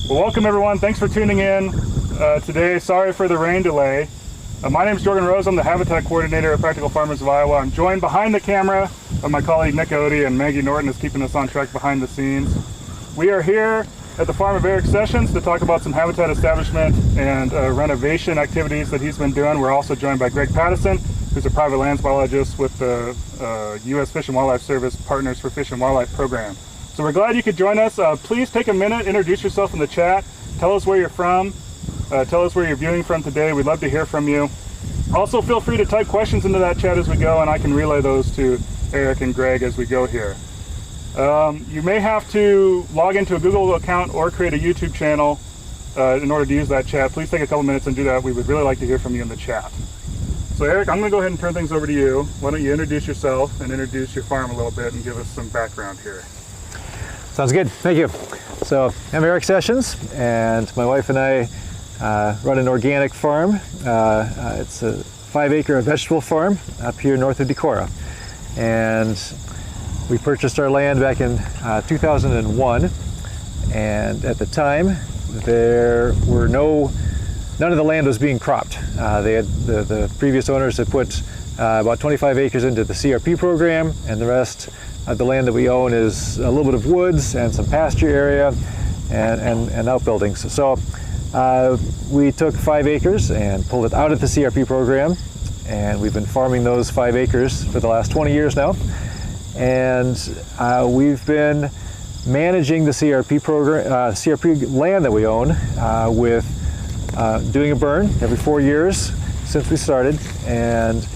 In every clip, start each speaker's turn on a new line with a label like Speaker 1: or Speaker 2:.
Speaker 1: Well, welcome everyone. Thanks for tuning in today. Sorry for the rain delay. My name is Jordan Rose. I'm the Habitat Coordinator at Practical Farmers of Iowa. I'm joined behind the camera by my colleague Nick Odie, and Maggie Norton is keeping us on track behind the scenes. We are here at the farm of Erik Sessions to talk about some habitat establishment and renovation activities that he's been doing. We're also joined by Gregg Pattison, who's a private lands biologist with the U.S. Fish and Wildlife Service Partners for Fish and Wildlife program. So we're glad you could join us. Please take a minute, introduce yourself in the chat, tell us where you're from, tell us where you're viewing from today. We'd love to hear from you. Also, feel free to type questions into that chat as we go, and I can relay those to Erik and Gregg as we go here. You may have to log into a Google account or create a YouTube channel in order to use that chat. Please take a couple minutes and do that. We would really like to hear from you in the chat. So Erik, I'm going to go ahead and turn things over to you. Why don't you introduce yourself and introduce your farm a little bit and give us some background here.
Speaker 2: Sounds good, thank you. So I'm Erik Sessions, and my wife and I run an organic farm. It's a 5-acre vegetable farm up here north of Decorah. And we purchased our land back in 2001, and at the time there were none of the land was being cropped. The previous owners had put about 25 acres into the CRP program, and the rest of the land that we own is a little bit of woods and some pasture area and outbuildings. So we took 5 acres and pulled it out of the CRP program, and we've been farming those 5 acres for the last 20 years now. And we've been managing the CRP program, CRP land that we own with doing a burn every 4 years since we started. And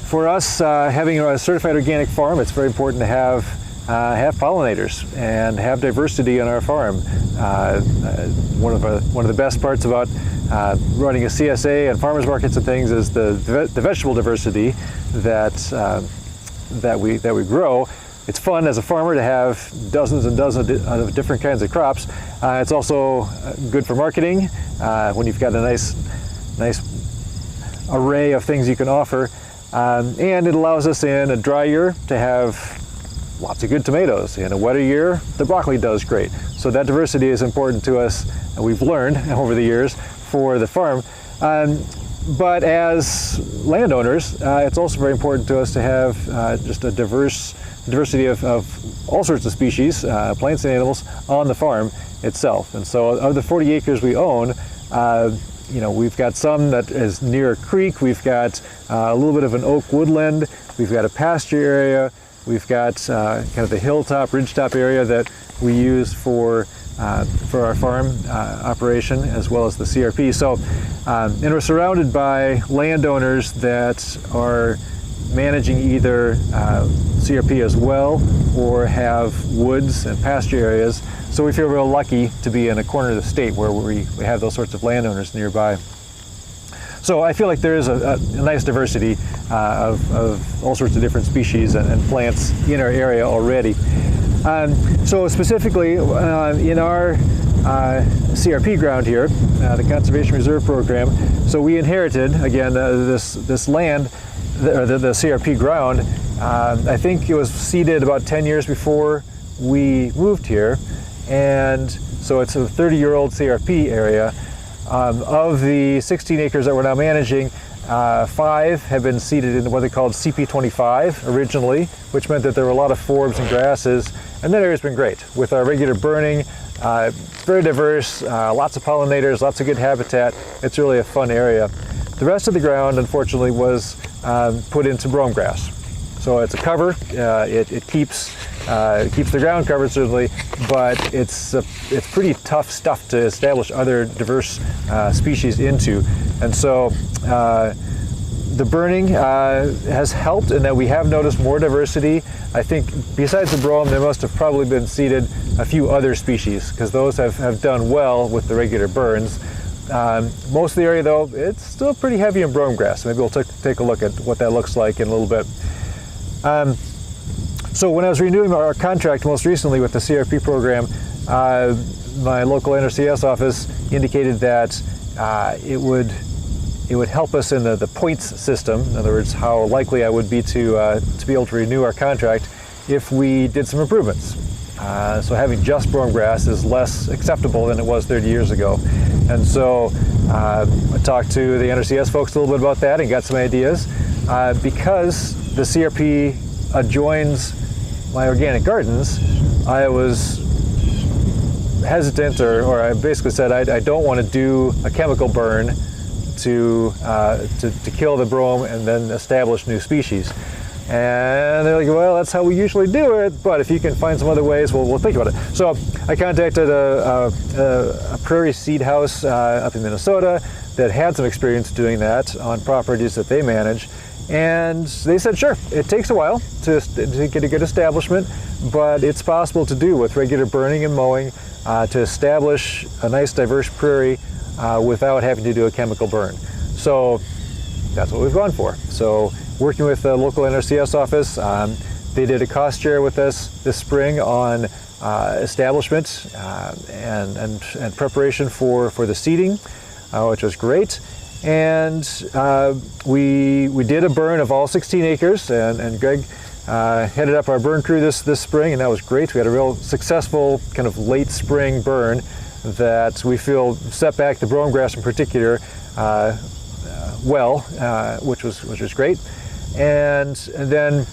Speaker 2: for us, having a certified organic farm, it's very important to have pollinators and have diversity on our farm. One of the best parts about running a CSA and farmers markets and things is the vegetable diversity that we grow. It's fun as a farmer to have dozens and dozens of different kinds of crops. It's also good for marketing when you've got a nice array of things you can offer. And it allows us in a dry year to have lots of good tomatoes. In a wetter year, the broccoli does great. So that diversity is important to us, and we've learned over the years for the farm. But as landowners, it's also very important to us to have just a diversity of all sorts of species, plants and animals, on the farm itself. And so of the 40 acres we own, we've got some that is near a creek, we've got a little bit of an oak woodland, we've got a pasture area, we've got kind of the hilltop, ridgetop area that we use for our farm operation, as well as the CRP. So, and we're surrounded by landowners that are managing either CRP as well or have woods and pasture areas. So we feel real lucky to be in a corner of the state where we have those sorts of landowners nearby. So I feel like there is a nice diversity of all sorts of different species and plants in our area already. So specifically in our CRP ground here, the Conservation Reserve Program, so we inherited, again, this land, the CRP ground. I think it was seeded about 10 years before we moved here, and so it's a 30-year-old CRP area. Of the 16 acres that we're now managing, 5 have been seeded in what they called CP25 originally, which meant that there were a lot of forbs and grasses, and that area's been great. With our regular burning, very diverse, lots of pollinators, lots of good habitat. It's really a fun area. The rest of the ground, unfortunately, was put into brome grass. So it's a cover. It keeps the ground covered, certainly, but it's pretty tough stuff to establish other diverse species into. And so the burning has helped in that we have noticed more diversity. I think besides the brome, there must have probably been seeded a few other species, because those have done well with the regular burns. Most of the area, though, it's still pretty heavy in brome grass. Maybe we'll take a look at what that looks like in a little bit. So when I was renewing our contract most recently with the CRP program, my local NRCS office indicated that it would help us in the points system. In other words, how likely I would be to be able to renew our contract if we did some improvements. So having just brome grass is less acceptable than it was 30 years ago. And so I talked to the NRCS folks a little bit about that and got some ideas. Because the CRP adjoins my organic gardens, I was hesitant, or I basically said I don't want to do a chemical burn to kill the brome and then establish new species. And they're like, well, that's how we usually do it, but if you can find some other ways, we'll think about it. So I contacted a Prairie seed house up in Minnesota that had some experience doing that on properties that they manage. And they said, sure, it takes a while to get a good establishment, but it's possible to do with regular burning and mowing to establish a nice diverse prairie without having to do a chemical burn. So that's what we've gone for. So working with the local NRCS office, they did a cost share with us this spring on establishment and preparation for the seeding, which was great. And we did a burn of all 16 acres, and Gregg headed up our burn crew this spring, and that was great. We had a real successful kind of late spring burn that we feel set back the brome grass in particular which was great. And then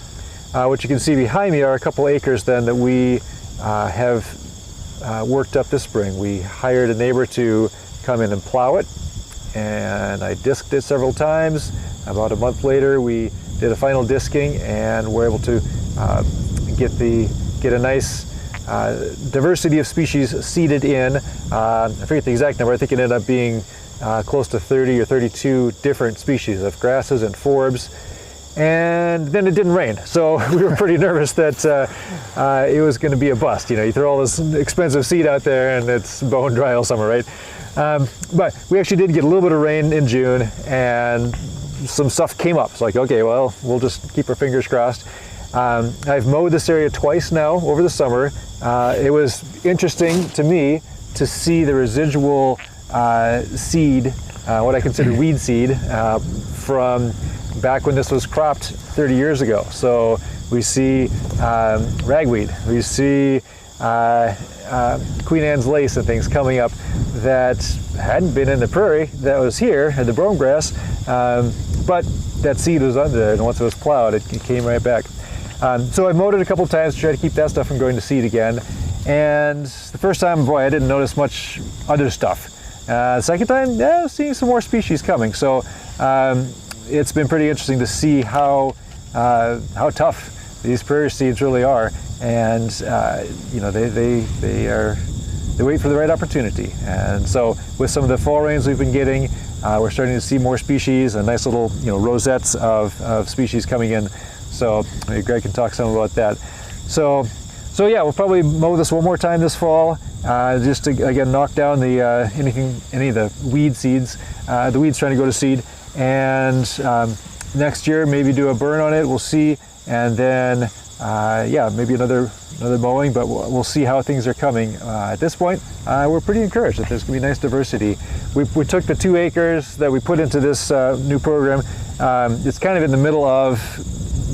Speaker 2: what you can see behind me are a couple acres then that we have worked up this spring. We hired a neighbor to come in and plow it, and I disked it several times. About a month later, we did a final disking, and we're able to get a nice diversity of species seeded in. I forget the exact number. I think it ended up being close to 30 or 32 different species of grasses and forbs. And then it didn't rain, so we were pretty nervous that it was going to be a bust. You know, you throw all this expensive seed out there and it's bone dry all summer, right? But we actually did get a little bit of rain in June, and some stuff came up. It's like, okay, well, we'll just keep our fingers crossed. I've mowed this area twice now over the summer. It was interesting to me to see the residual seed, what I consider weed seed, from back when this was cropped 30 years ago. So we see ragweed, we see Queen Anne's lace and things coming up that hadn't been in the prairie, that was here, had the brome grass, but that seed was under there, and once it was plowed, it came right back. So I mowed it a couple times to try to keep that stuff from going to seed again. And the first time, boy, I didn't notice much other stuff. Second time, yeah, seeing some more species coming. So it's been pretty interesting to see how tough these prairie seeds really are. And you know, they wait for the right opportunity. And so with some of the fall rains we've been getting, we're starting to see more species and nice little, you know, rosettes of species coming in. So maybe Gregg can talk some about that. So yeah, we'll probably mow this one more time this fall, just to again knock down the any of the weed seeds, the weeds trying to go to seed. And next year maybe do a burn on it. We'll see, and then yeah, maybe another mowing. But we'll see how things are coming. At this point, we're pretty encouraged that there's going to be nice diversity. We took the 2 acres that we put into this new program. It's kind of in the middle of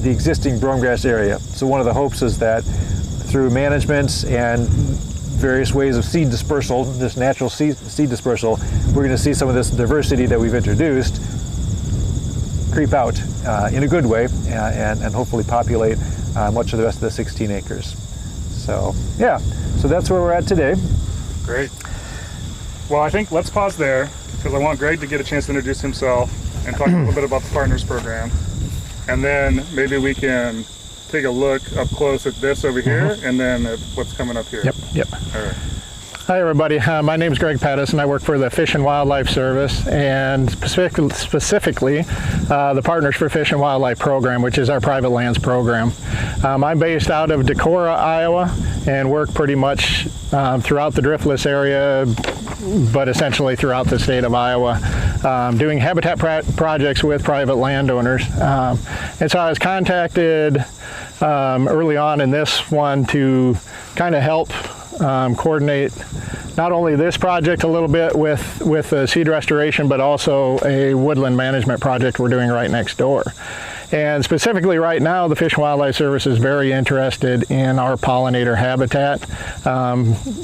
Speaker 2: the existing brome grass area. So one of the hopes is that through management and various ways of seed dispersal, this natural seed dispersal, we're going to see some of this diversity that we've introduced creep out in a good way, and hopefully populate much of the rest of the 16 acres. So yeah, so that's where we're at today.
Speaker 1: Great. Well, I think let's pause there, because I want Gregg to get a chance to introduce himself and talk a little bit about the Partners Program. And then maybe we can take a look up close at this over here, and then at what's coming up here.
Speaker 3: Yep.
Speaker 1: All right.
Speaker 3: Hi everybody, my name is Gregg Pattison. I work for the Fish and Wildlife Service, and specifically the Partners for Fish and Wildlife program, which is our private lands program. I'm based out of Decorah, Iowa, and work pretty much throughout the Driftless area, but essentially throughout the state of Iowa, doing habitat projects with private landowners. And so I was contacted early on in this one to kind of help coordinate not only this project a little bit with seed restoration, but also a woodland management project we're doing right next door. And specifically right now, the Fish and Wildlife Service is very interested in our pollinator habitat.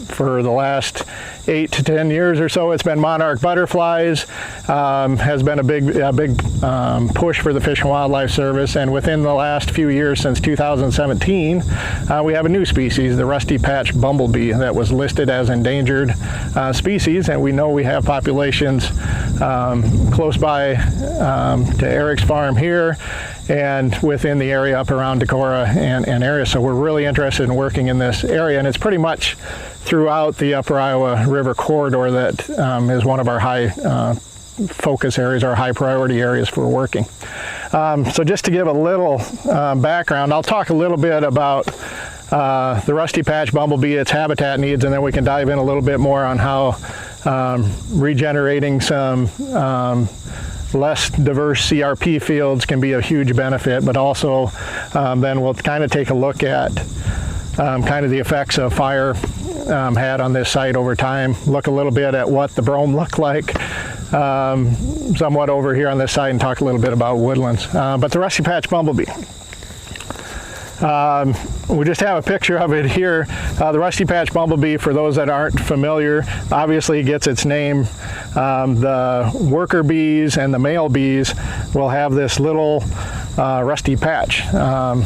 Speaker 3: For the last 8 to 10 years or so, it's been monarch butterflies, has been a big push for the Fish and Wildlife Service. And within the last few years, since 2017, we have a new species, the rusty-patched bumblebee, that was listed as endangered species. And we know we have populations close by to Erik's farm here, and within the area up around Decorah and area. So we're really interested in working in this area, and it's pretty much throughout the Upper Iowa River corridor that is one of our high focus areas, our high priority areas for working. So just to give a little background, I'll talk a little bit about the rusty-patched bumblebee, its habitat needs, and then we can dive in a little bit more on how regenerating some less diverse CRP fields can be a huge benefit, but also then we'll kind of take a look at kind of the effects of fire had on this site over time, look a little bit at what the brome looked like somewhat over here on this side, and talk a little bit about woodlands. But the rusty-patched bumblebee. We just have a picture of it here. The rusty-patched bumblebee, for those that aren't familiar, obviously gets its name. The worker bees and the male bees will have this little rusty patch on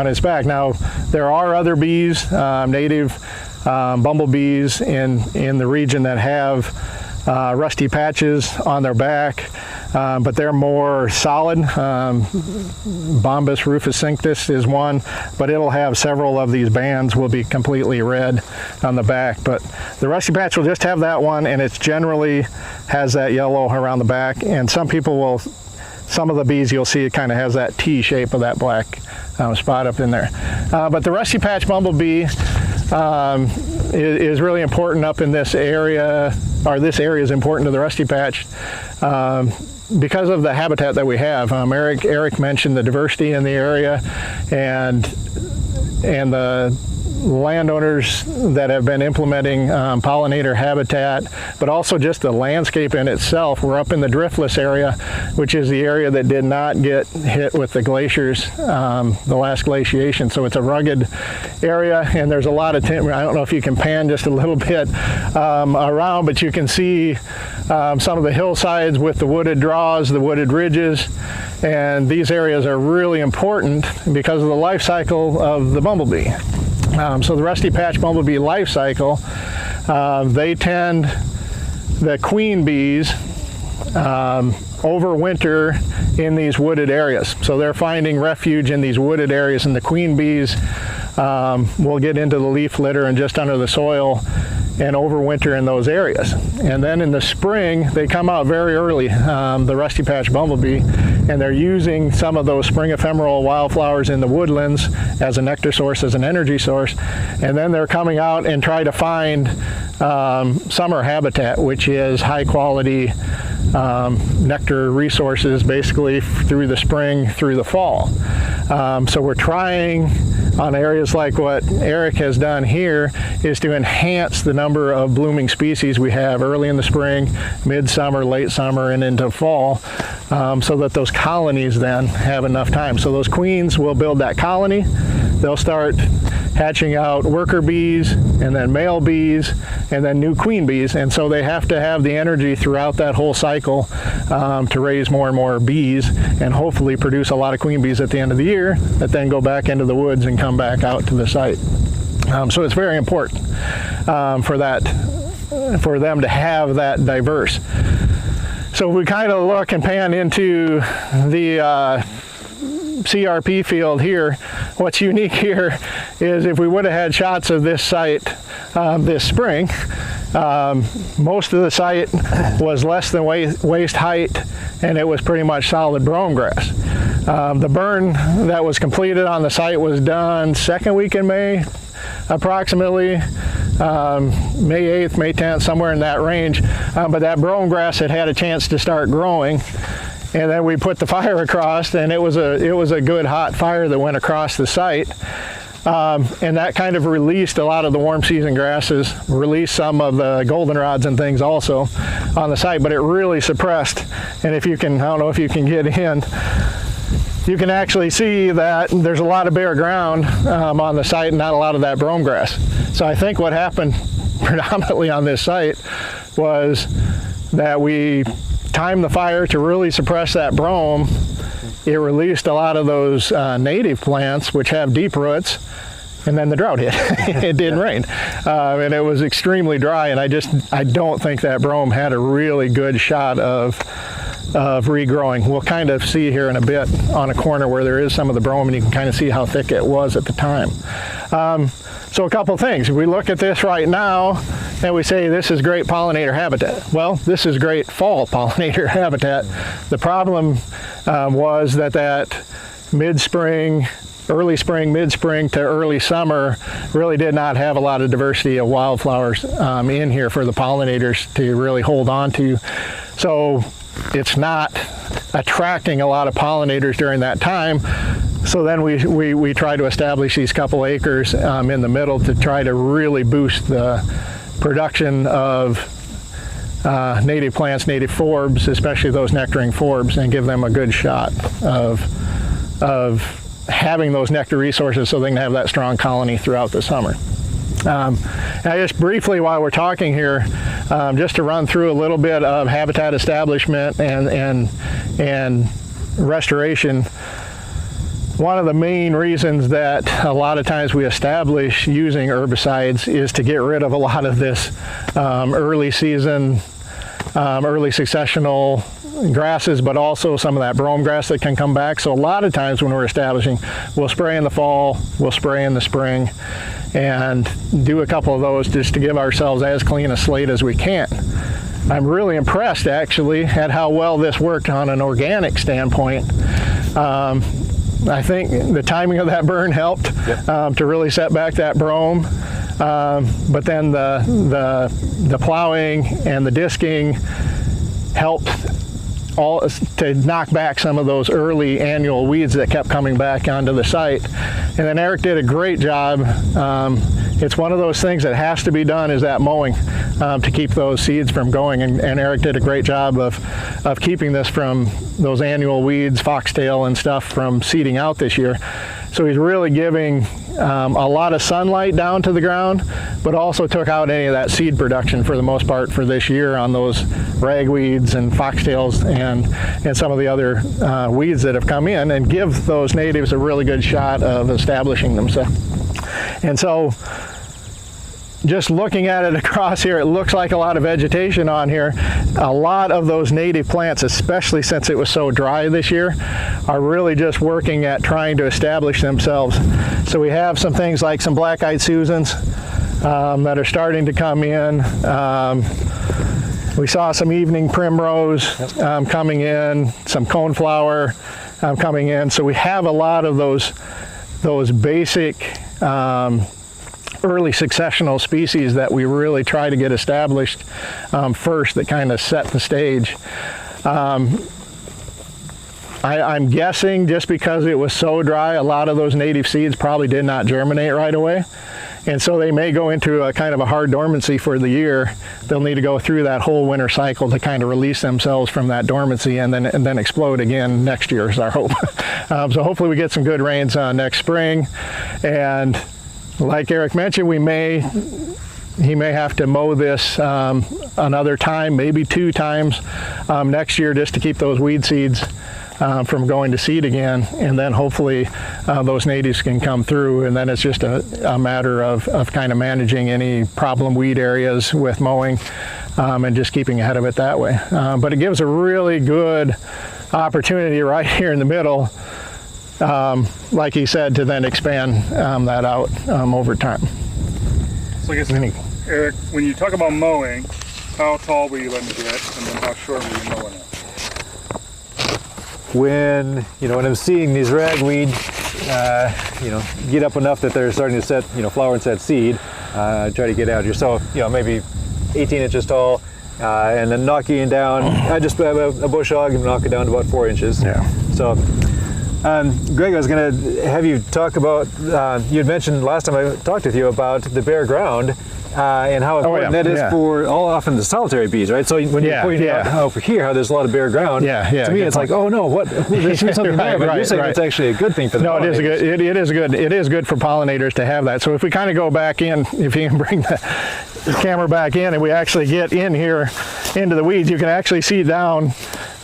Speaker 3: its back. Now, there are other bees, native bumblebees in the region that have rusty patches on their back, but they're more solid. Bombus rufocinctus is one, but it'll have several of these bands will be completely red on the back. But the rusty patch will just have that one, and it generally has that yellow around the back. And some people will, some of the bees you'll see it kind of has that T shape of that black spot up in there. But the rusty patch bumblebee is really important up in this area, or this area is important to the rusty patch because of the habitat that we have. Erik mentioned the diversity in the area, and the landowners that have been implementing pollinator habitat, but also just the landscape in itself. We're up in the driftless area, which is the area that did not get hit with the glaciers, the last glaciation. So it's a rugged area, and there's a lot of timber. I don't know if you can pan just a little bit around, but you can see some of the hillsides with the wooded draws, the wooded ridges, and these areas are really important because of the life cycle of the bumblebee. So the rusty patch bumblebee life cycle, the queen bees overwinter in these wooded areas. So they're finding refuge in these wooded areas, and the queen bees will get into the leaf litter and just under the soil and overwinter in those areas. And then in the spring, they come out very early, the rusty patch bumblebee, and they're using some of those spring ephemeral wildflowers in the woodlands as a nectar source, as an energy source. And then they're coming out and try to find summer habitat, which is high quality nectar resources basically through the spring, through the fall. So we're trying on areas like what Erik has done here is to enhance the number of blooming species we have early in the spring, midsummer, late summer, and into fall, so that those colonies then have enough time. So those queens will build that colony. They'll start hatching out worker bees, and then male bees, and then new queen bees. And so they have to have the energy throughout that whole cycle to raise more and more bees, and hopefully produce a lot of queen bees at the end of the year that then go back into the woods and come back out to the site. So it's very important for them to have that diverse. So if we kind of look and pan into the CRP field here, what's unique here is if we would have had shots of this site this spring, most of the site was less than waist height, and it was pretty much solid brome grass. The burn that was completed on the site was done second week in May, approximately May 8th, May 10th, somewhere in that range. But that brome grass had a chance to start growing, and then we put the fire across, and it was a good hot fire that went across the site. And that kind of released a lot of the warm season grasses, released some of the goldenrods and things also on the site, but it really suppressed. And if you can, I don't know if you can get in, you can actually see that there's a lot of bare ground on the site and not a lot of that brome grass. So I think what happened predominantly on this site was that we timed the fire to really suppress that brome. It released a lot of those native plants, which have deep roots, and then the drought hit. It didn't rain, and it was extremely dry. And I don't think that brome had a really good shot of regrowing. We'll kind of see here in a bit on a corner where there is some of the brome, and you can kind of see how thick it was at the time. So a couple things. If we look at this right now and we say this is great pollinator habitat. Well, this is great fall pollinator habitat. The problem was that mid-spring, early spring, mid-spring to early summer really did not have a lot of diversity of wildflowers in here for the pollinators to really hold on to. So it's not attracting a lot of pollinators during that time. So then we try to establish these couple acres in the middle to try to really boost the production of native plants, native forbs, especially those nectaring forbs, and give them a good shot of having those nectar resources so they can have that strong colony throughout the summer. And I just briefly, while we're talking here, just to run through a little bit of habitat establishment and restoration. One of the main reasons that a lot of times we establish using herbicides is to get rid of a lot of this early season, early successional grasses, but also some of that brome grass that can come back. So a lot of times when we're establishing, we'll spray in the fall, we'll spray in the spring, and do a couple of those just to give ourselves as clean a slate as we can. I'm really impressed actually at how well this worked on an organic standpoint. I think the timing of that burn helped to really set back that brome, but then the plowing and the disking helped to knock back some of those early annual weeds that kept coming back onto the site. And then Erik did a great job. It's one of those things that has to be done, is that mowing to keep those seeds from going. And Erik did a great job of keeping this from those annual weeds, foxtail and stuff, from seeding out this year. So he's really giving a lot of sunlight down to the ground, but also took out any of that seed production for the most part for this year on those ragweeds and foxtails and some of the other weeds that have come in, and give those natives a really good shot of establishing themselves. And so just looking at it across here, it looks like a lot of vegetation on here. A lot of those native plants, especially since it was so dry this year, are really just working at trying to establish themselves. So we have some things like some black-eyed Susans that are starting to come in. We saw some evening primrose coming in, some coneflower coming in. So we have a lot of those basic early successional species that we really try to get established first, that kind of set the stage. I'm guessing just because it was so dry, a lot of those native seeds probably did not germinate right away. And so they may go into a kind of a hard dormancy for the year. They'll need to go through that whole winter cycle to kind of release themselves from that dormancy and then explode again next year is our hope. So hopefully we get some good rains next spring. And like Erik mentioned, he may have to mow this another time, maybe 2 times next year, just to keep those weed seeds from going to seed again, and then hopefully those natives can come through, and then it's just a matter of kind of managing any problem weed areas with mowing and just keeping ahead of it that way. But it gives a really good opportunity right here in the middle, like he said, to then expand that out over time.
Speaker 1: So I guess, Erik, when you talk about mowing, how tall were you letting it get, and then how short were you mowing it?
Speaker 2: When I'm seeing these ragweed, get up enough that they're starting to set, flower and set seed, try to get out here. So, maybe 18 inches tall, and then knocking it down. I just have a bush hog and knock it down to about 4 inches.
Speaker 3: Yeah.
Speaker 2: So Greg, I was going to have you talk about, you had mentioned last time I talked with you about the bare ground and how important that is for often the solitary bees, right? So when you're pointing out over here how there's a lot of bare ground, to me it's like, oh no, what? There should be something there, but you're saying it's actually a good thing for the pollinators.
Speaker 3: No, it is good. It is good. It is good for pollinators to have that. So if we kind of go back in, if you can bring the camera back in and we actually get in here into the weeds, you can actually see down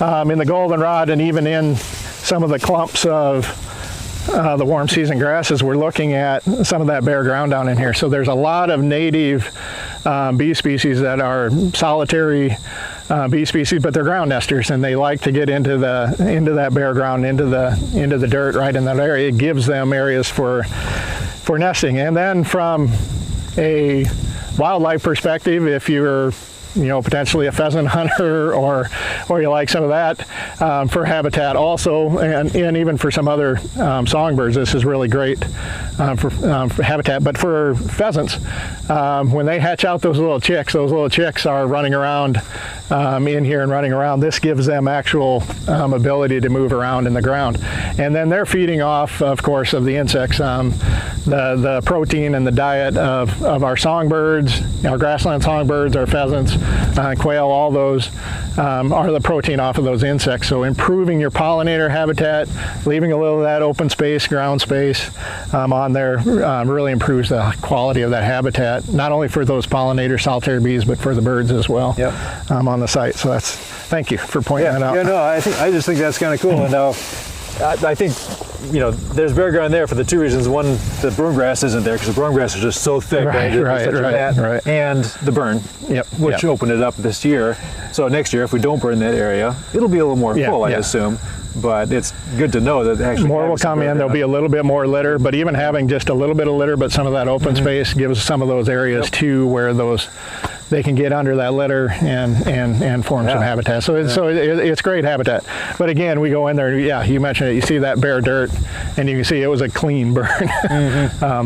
Speaker 3: in the goldenrod and even in some of the clumps of the warm season grasses. We're looking at some of that bare ground down in here. So there's a lot of native bee species that are solitary bee species, but they're ground nesters, and they like to get into that bare ground, into the dirt right in that area. It gives them areas for nesting. And then from a wildlife perspective, if you're potentially a pheasant hunter or you like some of that for habitat also, and even for some other songbirds, this is really great for habitat. But for pheasants, when they hatch out those little chicks are running around in here and running around. This gives them actual ability to move around in the ground. And then they're feeding off, of course, of the insects, the protein and the diet of our songbirds, our grassland songbirds, our pheasants, quail, all those are the protein off of those insects. So improving your pollinator habitat, leaving a little of that open space, ground space on there really improves the quality of that habitat, not only for those pollinators, solitary bees, but for the birds as well on the site. So thank you for pointing that out.
Speaker 2: Yeah, no, I just think that's kind of cool. And now I think, there's bare ground there for the two reasons. One, the broom grass isn't there because the broom grass is just so thick. Right. And the burn, which opened it up this year. So next year, if we don't burn that area, it'll be a little more full, I assume. But it's good to know that actually
Speaker 3: more will come in. There'll be a little bit more litter, but even having just a little bit of litter, but some of that open space gives some of those areas too where they can get under that litter and form some habitat. So it's great habitat. But again, we go in there. You mentioned it. You see that bare dirt, and you can see it was a clean burn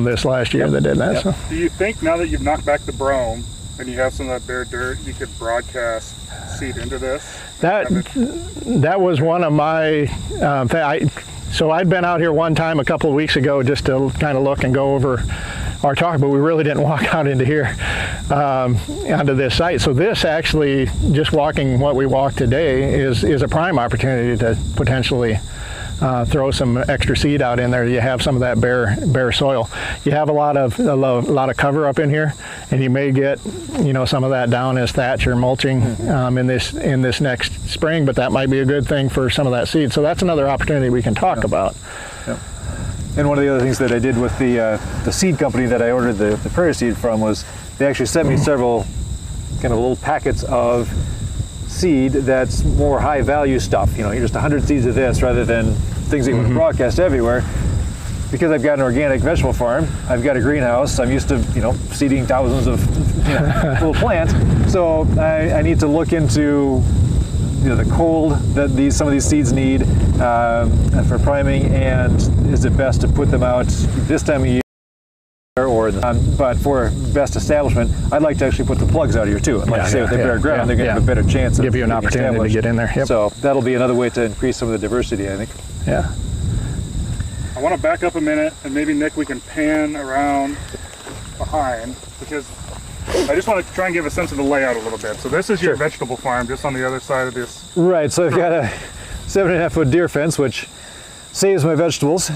Speaker 3: this last year that did that. So.
Speaker 1: Do you think now that you've knocked back the brome and you have some of that bare dirt, you could broadcast seed into this?
Speaker 3: That was one of my so I'd been out here one time a couple of weeks ago just to kind of look and go over our talk, but we really didn't walk out into here onto this site. So this actually, just walking what we walked today, is a prime opportunity to potentially throw some extra seed out in there. You have some of that bare soil. You have a lot of cover up in here, and you may get some of that down as thatch or mulching in this next spring. But that might be a good thing for some of that seed. So that's another opportunity we can talk about.
Speaker 2: And one of the other things that I did with the seed company that I ordered the Prairie seed from was they actually sent me several kind of little packets of seed that's more high value stuff. Just 100 seeds of this rather than things that you want to broadcast everywhere. Because I've got an organic vegetable farm, I've got a greenhouse, I'm used to seeding thousands of little plants. So I need to look into the cold that some of these seeds need for priming, and is it best to put them out this time of year but for best establishment, I'd like to actually put the plugs out here too. And like I say, with the bare ground, they're going to have a better chance of
Speaker 3: give you an opportunity to get in there.
Speaker 2: So that'll be another way to increase some of the diversity, I think.
Speaker 3: Yeah.
Speaker 1: I want to back up a minute, and maybe Nick, we can pan around behind, because I just want to try and give a sense of the layout a little bit. So this is your vegetable farm, just on the other side of this.
Speaker 2: Right, so I've got a 7.5-foot deer fence, which saves my vegetables.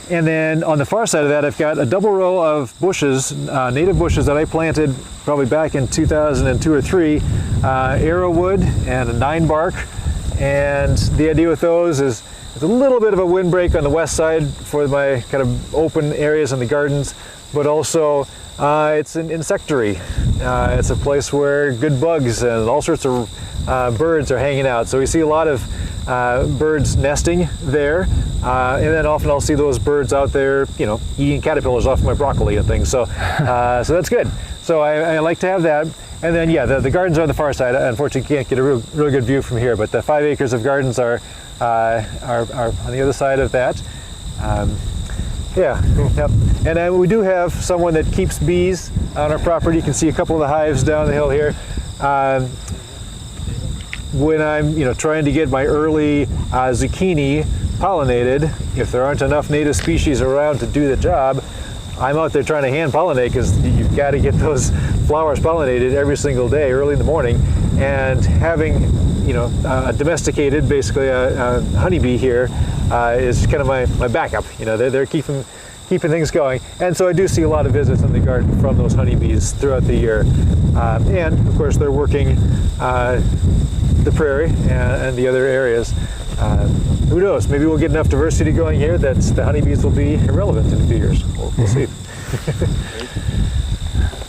Speaker 2: And then on the far side of that, I've got a double row of bushes, native bushes that I planted probably back in 2002 or 3, arrowwood and a 9-bark. And the idea with those is it's a little bit of a windbreak on the west side for my kind of open areas in the gardens, but also it's an insectary. It's a place where good bugs and all sorts of birds are hanging out. So we see a lot of birds nesting there, and then often I'll see those birds out there, eating caterpillars off my broccoli and things. So, so that's good. So I like to have that. And then the gardens are on the far side. Unfortunately, you can't get a really good view from here, but the 5 acres of gardens are on the other side of that. And we do have someone that keeps bees on our property. You can see a couple of the hives down the hill here. When I'm trying to get my early zucchini pollinated. If there aren't enough native species around to do the job, I'm out there trying to hand pollinate, because you've got to get those flowers pollinated every single day, early in the morning. And having, a domesticated, basically a honeybee here, is kind of my backup. They're keeping things going. And so I do see a lot of visits in the garden from those honeybees throughout the year. And of course, they're working the prairie and the other areas. Who knows? Maybe we'll get enough diversity going here that the honeybees will be irrelevant in a few years. We'll see.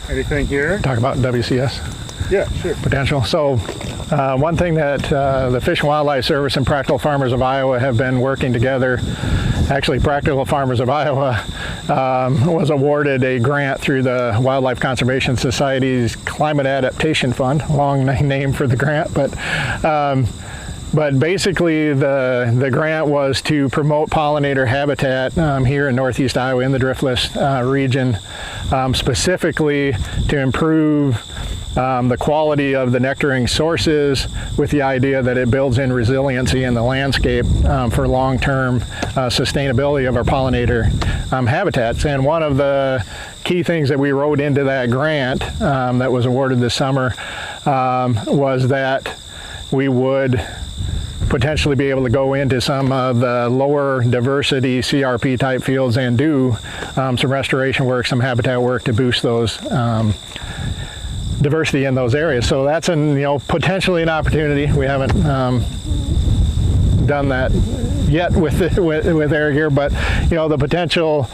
Speaker 1: Anything here?
Speaker 3: Talk about WCS.
Speaker 1: Yeah, sure.
Speaker 3: Potential. So one thing that the Fish and Wildlife Service and Practical Farmers of Iowa have been working together, actually Practical Farmers of Iowa was awarded a grant through the Wildlife Conservation Society's Climate Adaptation Fund, long name for the grant, but basically the grant was to promote pollinator habitat here in northeast Iowa in the Driftless region, specifically to improve the quality of the nectaring sources, with the idea that it builds in resiliency in the landscape for long-term sustainability of our pollinator habitats. And one of the key things that we wrote into that grant that was awarded this summer was that we would potentially be able to go into some of the lower diversity CRP type fields and do some restoration work, some habitat work to boost those diversity in those areas. So that's potentially an opportunity. We haven't done that yet with Erik here, but the potential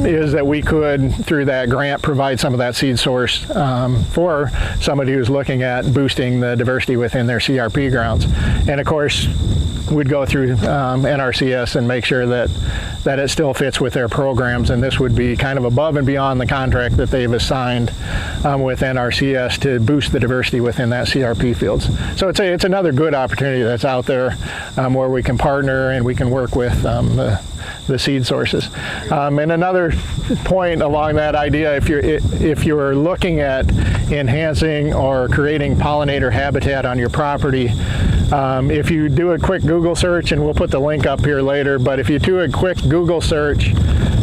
Speaker 3: is that we could, through that grant, provide some of that seed source for somebody who's looking at boosting the diversity within their CRP grounds. And of course, we'd go through NRCS and make sure that it still fits with their programs, and this would be kind of above and beyond the contract that they've assigned with NRCS to boost the diversity within that CRP fields. So it's another good opportunity that's out there where we can partner and we can work with the seed sources. And another point along that idea, if you're looking at enhancing or creating pollinator habitat on your property, if you do a quick Google search, and we'll put the link up here later, but if you do a quick Google search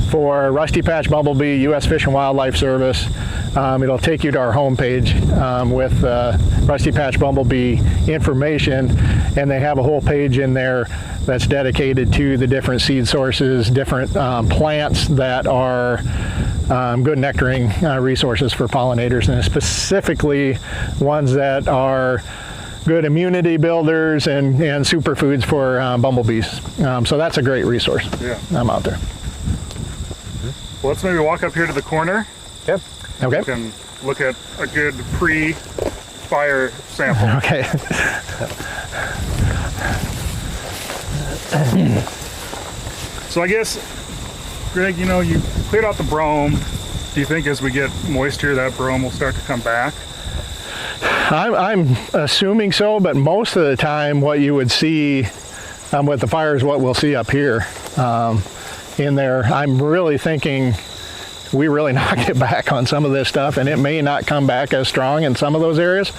Speaker 3: for Rusty Patch Bumblebee, U.S. Fish and Wildlife Service, it'll take you to our homepage with Rusty Patch Bumblebee information, and they have a whole page in there that's dedicated to the different seed sources, different plants that are good nectaring resources for pollinators, and specifically ones that are good immunity builders and superfoods for bumblebees. So that's a great resource.
Speaker 1: Yeah.
Speaker 3: Out there.
Speaker 1: Well, let's maybe walk up here to the corner.
Speaker 2: Yep.
Speaker 3: Okay.
Speaker 1: We can look at a good pre-fire sample.
Speaker 3: Okay.
Speaker 1: So I guess, Greg, you cleared out the brome. Do you think as we get moisture, that brome will start to come back?
Speaker 3: I'm assuming so, but most of the time what you would see with the fire is what we'll see up here in there. I'm really thinking we really knocked it back on some of this stuff, and it may not come back as strong in some of those areas.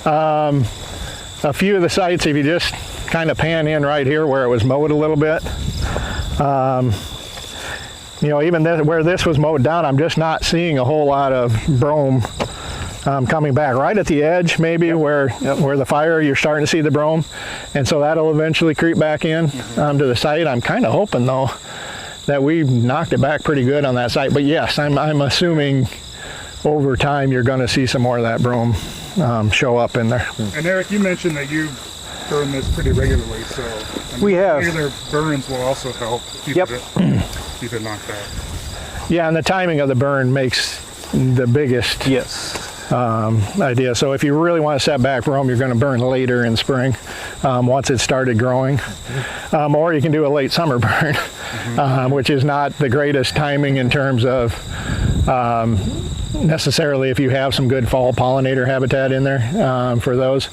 Speaker 3: A few of the sites, if you just kind of pan in right here where it was mowed a little bit, even where this was mowed down, I'm just not seeing a whole lot of brome coming back. Right at the edge, maybe, where the fire, you're starting to see the brome, and so that'll eventually creep back in to the site. I'm kind of hoping, though, that we knocked it back pretty good on that site. But yes, I'm assuming over time you're going to see some more of that brome show up in there.
Speaker 1: And Erik, you mentioned that you burn this pretty regularly, so
Speaker 2: we have
Speaker 1: regular burns will also help keep it knocked out.
Speaker 3: Yeah, and the timing of the burn makes the biggest idea. So if you really want to set back brome, you're going to burn later in spring once it started growing, or you can do a late summer burn, which is not the greatest timing in terms of necessarily if you have some good fall pollinator habitat in there for those.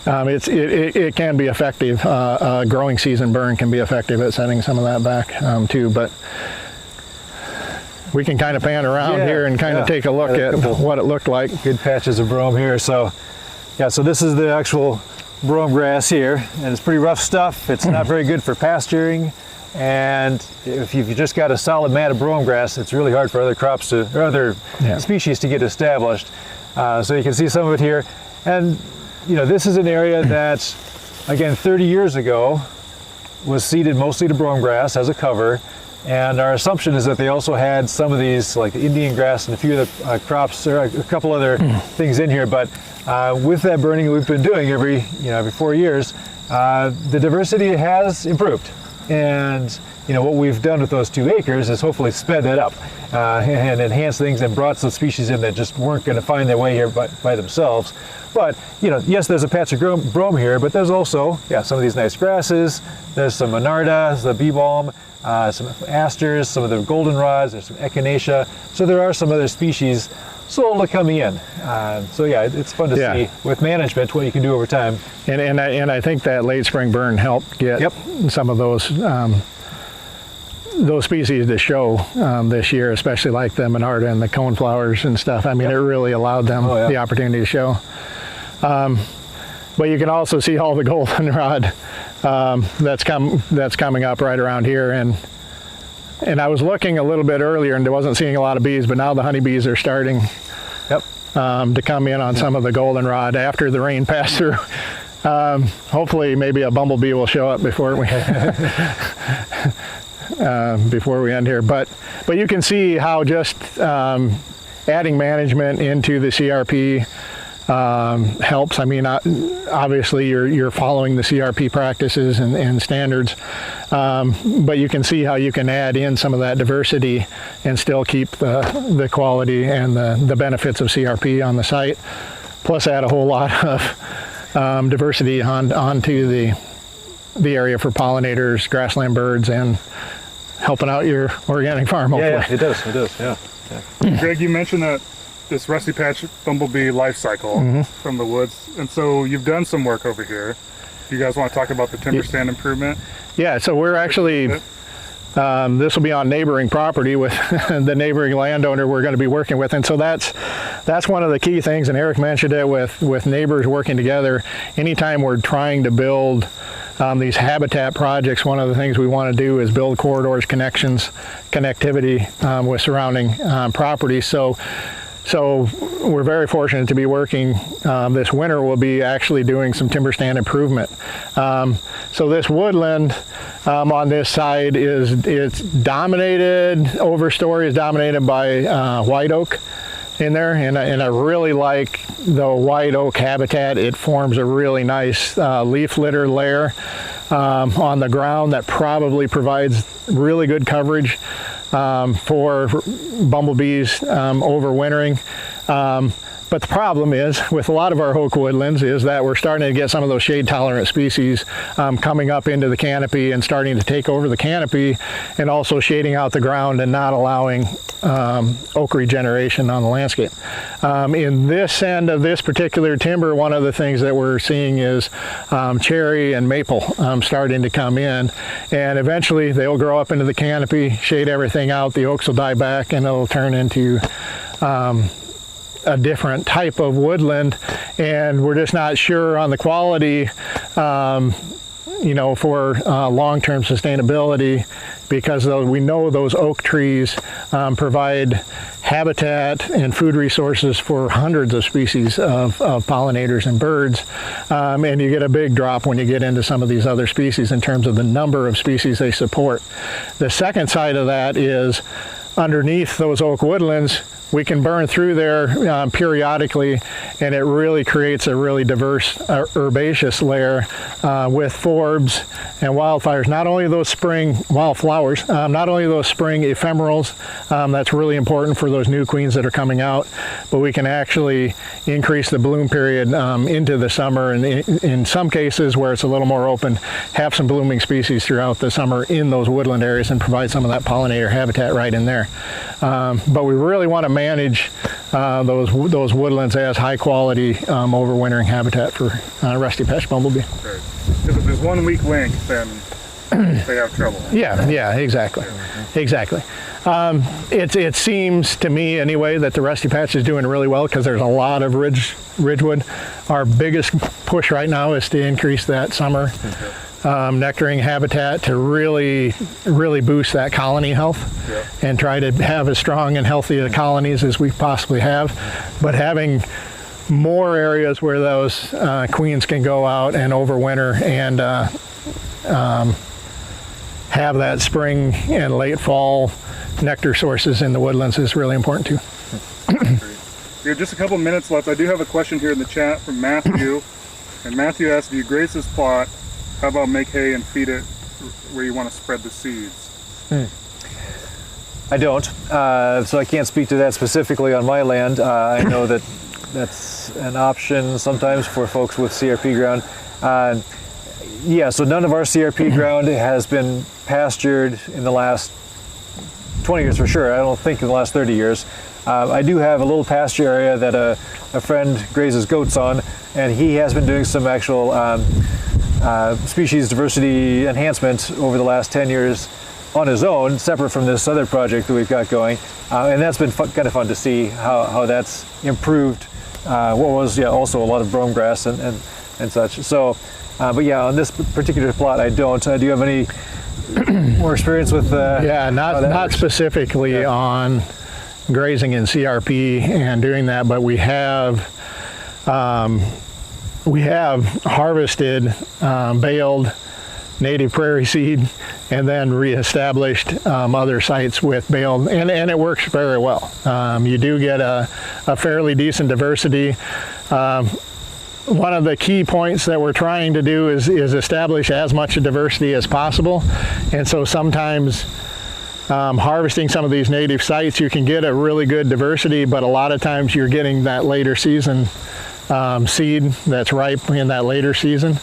Speaker 3: It can be effective. Growing season burn can be effective at setting some of that back too, but we can kind of pan around here and kind of take a look at what it looked like.
Speaker 2: Good patches of brome here. So, so this is the actual brome grass here, and it's pretty rough stuff. It's not very good for pasturing, and if you've just got a solid mat of brome grass, it's really hard for other crops to, or other species to get established. So you can see some of it here, and this is an area that, again, 30 years ago was seeded mostly to brome grass as a cover, and our assumption is that they also had some of these, like Indian grass and a few of the crops, or a couple other things in here, but with that burning we've been doing every 4 years, the diversity has improved. And what we've done with those 2 acres is hopefully sped that up and enhanced things and brought some species in that just weren't going to find their way here by themselves. But yes, there's a patch of brome here, but there's also some of these nice grasses. There's some monarda, the bee balm, some asters, some of the goldenrods. There's some echinacea. So there are some other species slowly coming in. So it's fun to see with management what you can do over time.
Speaker 3: And I think that late spring burn helped get some of those species to show this year, especially like the monarda and the coneflowers and stuff. I mean, it really allowed them the opportunity to show. But you can also see all the goldenrod that's coming up right around here, and I was looking a little bit earlier and wasn't seeing a lot of bees, but now the honeybees are starting to come in on some of the goldenrod after the rain passed through. Hopefully, maybe a bumblebee will show up before we end here. But you can see how just adding management into the CRP helps. I mean, obviously you're following the CRP practices and standards, but you can see how you can add in some of that diversity and still keep the quality and the benefits of CRP on the site, plus add a whole lot of diversity onto the area for pollinators, grassland birds, and helping out your organic farm, hopefully.
Speaker 2: Yeah, it does,
Speaker 1: Greg, you mentioned that this rusty patch bumblebee life cycle from the woods, and so you've done some work over here. Do you guys want to talk about the timber stand improvement?
Speaker 3: Yeah, so we're actually, this will be on neighboring property with the neighboring landowner we're going to be working with, and so that's one of the key things, and Erik mentioned it with neighbors working together. Anytime we're trying to build these habitat projects, one of the things we want to do is build corridors, connectivity with surrounding properties. So we're very fortunate to be working. This winter we'll be actually doing some timber stand improvement. So this woodland on this side it's dominated, overstory is dominated by white oak in there, and I really like the white oak habitat. It forms a really nice leaf litter layer on the ground that probably provides really good coverage for bumblebees overwintering. But the problem is with a lot of our oak woodlands is that we're starting to get some of those shade tolerant species coming up into the canopy and starting to take over the canopy, and also shading out the ground and not allowing oak regeneration on the landscape. In this end of this particular timber, one of the things that we're seeing is cherry and maple starting to come in, and eventually they'll grow up into the canopy, shade everything out, the oaks will die back, and it'll turn into a different type of woodland, and we're just not sure on the quality for long-term sustainability, because we know those oak trees provide habitat and food resources for hundreds of species of pollinators and birds, and you get a big drop when you get into some of these other species in terms of the number of species they support. The second side of that is underneath those oak woodlands, we can burn through there periodically, and it really creates a really diverse herbaceous layer with forbs and wildfires. Not only those spring wildflowers, not only those spring ephemerals, that's really important for those new queens that are coming out, but we can actually increase the bloom period into the summer, and in some cases where it's a little more open, have some blooming species throughout the summer in those woodland areas and provide some of that pollinator habitat right in there. But we really want to manage those woodlands as high quality overwintering habitat for rusty patch bumblebee.
Speaker 1: Because if there's one weak link, then they have trouble.
Speaker 3: Yeah, exactly. It seems to me anyway that the rusty patch is doing really well because there's a lot of ridgewood. Our biggest push right now is to increase that summer nectaring habitat to really boost that colony health and try to have as strong and healthy a colonies as we possibly have. But having more areas where those queens can go out and overwinter and have that spring and late fall nectar sources in the woodlands is really important too.
Speaker 1: We have just a couple minutes left. I do have a question here in the chat from Matthew. And Matthew asked, do you graze this plot? How about make hay and feed it where you want to spread the seeds?
Speaker 2: I don't, so I can't speak to that specifically on my land. I know that that's an option sometimes for folks with CRP ground. Yeah, so none of our CRP ground has been pastured in the last 20 years for sure. I don't think in the last 30 years. I do have a little pasture area that a friend grazes goats on, and he has been doing some actual species diversity enhancement over the last 10 years on his own, separate from this other project that we've got going. And that's been kind of fun to see how that's improved what was also a lot of brome grass and such. So, but yeah, on this particular plot, I don't. Do you have any more experience with?
Speaker 3: Not specifically on grazing in CRP and doing that, but we have harvested baled native prairie seed and then reestablished other sites with baled, and it works very well. You do get a fairly decent diversity. One of the key points that we're trying to do is establish as much diversity as possible, and so sometimes harvesting some of these native sites, you can get a really good diversity, but a lot of times you're getting that later season seed that's ripe in that later season,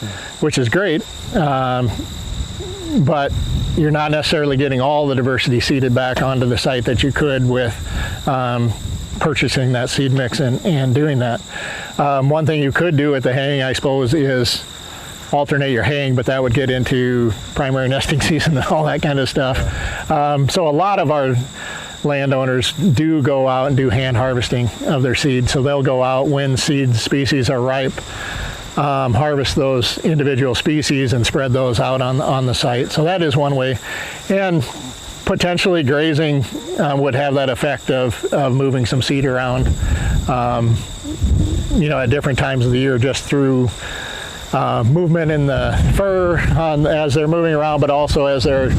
Speaker 3: which is great, but you're not necessarily getting all the diversity seeded back onto the site that you could with purchasing that seed mix and doing that. One thing you could do with the haying, I suppose, is alternate your haying, but that would get into primary nesting season and all that kind of stuff. So a lot of our landowners do go out and do hand harvesting of their seed. So they'll go out when seed species are ripe, harvest those individual species and spread those out on the site. So that is one way. And potentially grazing would have that effect of moving some seed around, at different times of the year, just through movement in the fur as they're moving around, but also as they're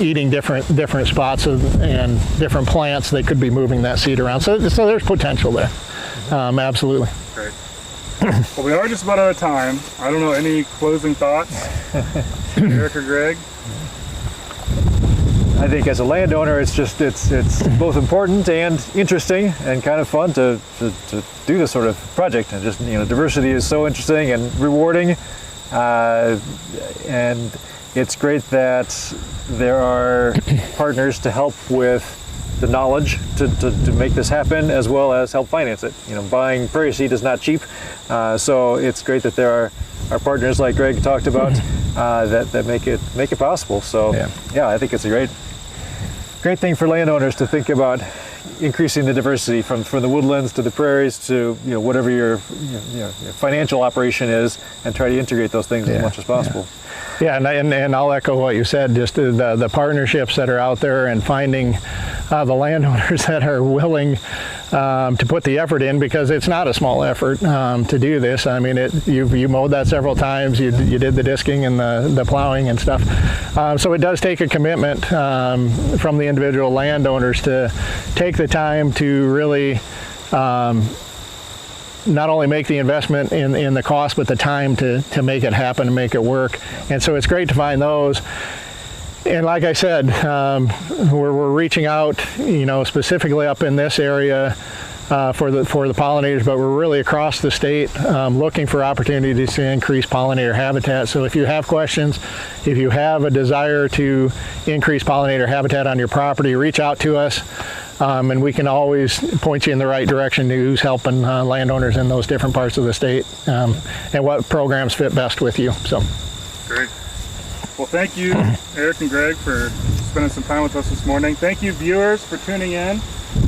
Speaker 3: eating different spots and different plants, they could be moving that seed around. So there's potential there, absolutely.
Speaker 1: Great. Well, we are just about out of time. I don't know, any closing thoughts, Erik or Gregg?
Speaker 2: I think as a landowner, it's both important and interesting and kind of fun to do this sort of project. And just diversity is so interesting and rewarding, and it's great that there are partners to help with the knowledge to make this happen, as well as help finance it. Buying prairie seed is not cheap, so it's great that there are partners like Gregg talked about that make it possible. So yeah, I think it's a great thing for landowners to think about increasing the diversity from the woodlands to the prairies to whatever your financial operation is, and try to integrate those things as much as possible.
Speaker 3: Yeah, and I'll echo what you said, just the partnerships that are out there and finding the landowners that are willing to put the effort in, because it's not a small effort to do this. I mean, you mowed that several times, you did the disking and the plowing and stuff. So it does take a commitment from the individual landowners to take the time to really not only make the investment in the cost, but the time to make it happen and make it work. And so it's great to find those. And like I said, we're reaching out, specifically up in this area for the pollinators, but we're really across the state looking for opportunities to increase pollinator habitat. So if you have questions, if you have a desire to increase pollinator habitat on your property, reach out to us. And we can always point you in the right direction to who's helping landowners in those different parts of the state, and what programs fit best with you. So,
Speaker 1: great. Well, thank you, Erik and Gregg, for spending some time with us this morning. Thank you, viewers, for tuning in.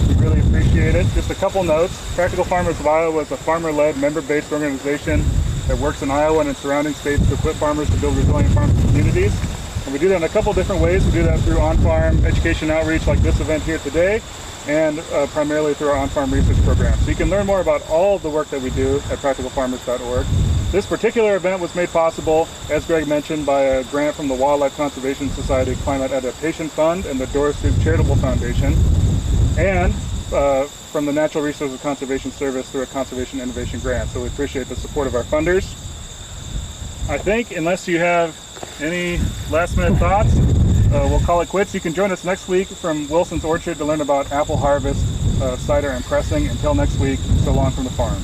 Speaker 1: We really appreciate it. Just a couple notes. Practical Farmers of Iowa is a farmer-led, member-based organization that works in Iowa and in surrounding states to equip farmers to build resilient farms and communities. And we do that in a couple different ways. We do that through on-farm education outreach like this event here today, and primarily through our on-farm research program. So you can learn more about all of the work that we do at practicalfarmers.org. This particular event was made possible, as Gregg mentioned, by a grant from the Wildlife Conservation Society Climate Adaptation Fund and the Doris Duke Charitable Foundation, and from the Natural Resources Conservation Service through a Conservation Innovation Grant. So we appreciate the support of our funders. I think, unless you have any last-minute thoughts, we'll call it quits. You can join us next week from Wilson's Orchard to learn about apple harvest, cider, and pressing. Until next week, so long from the farm.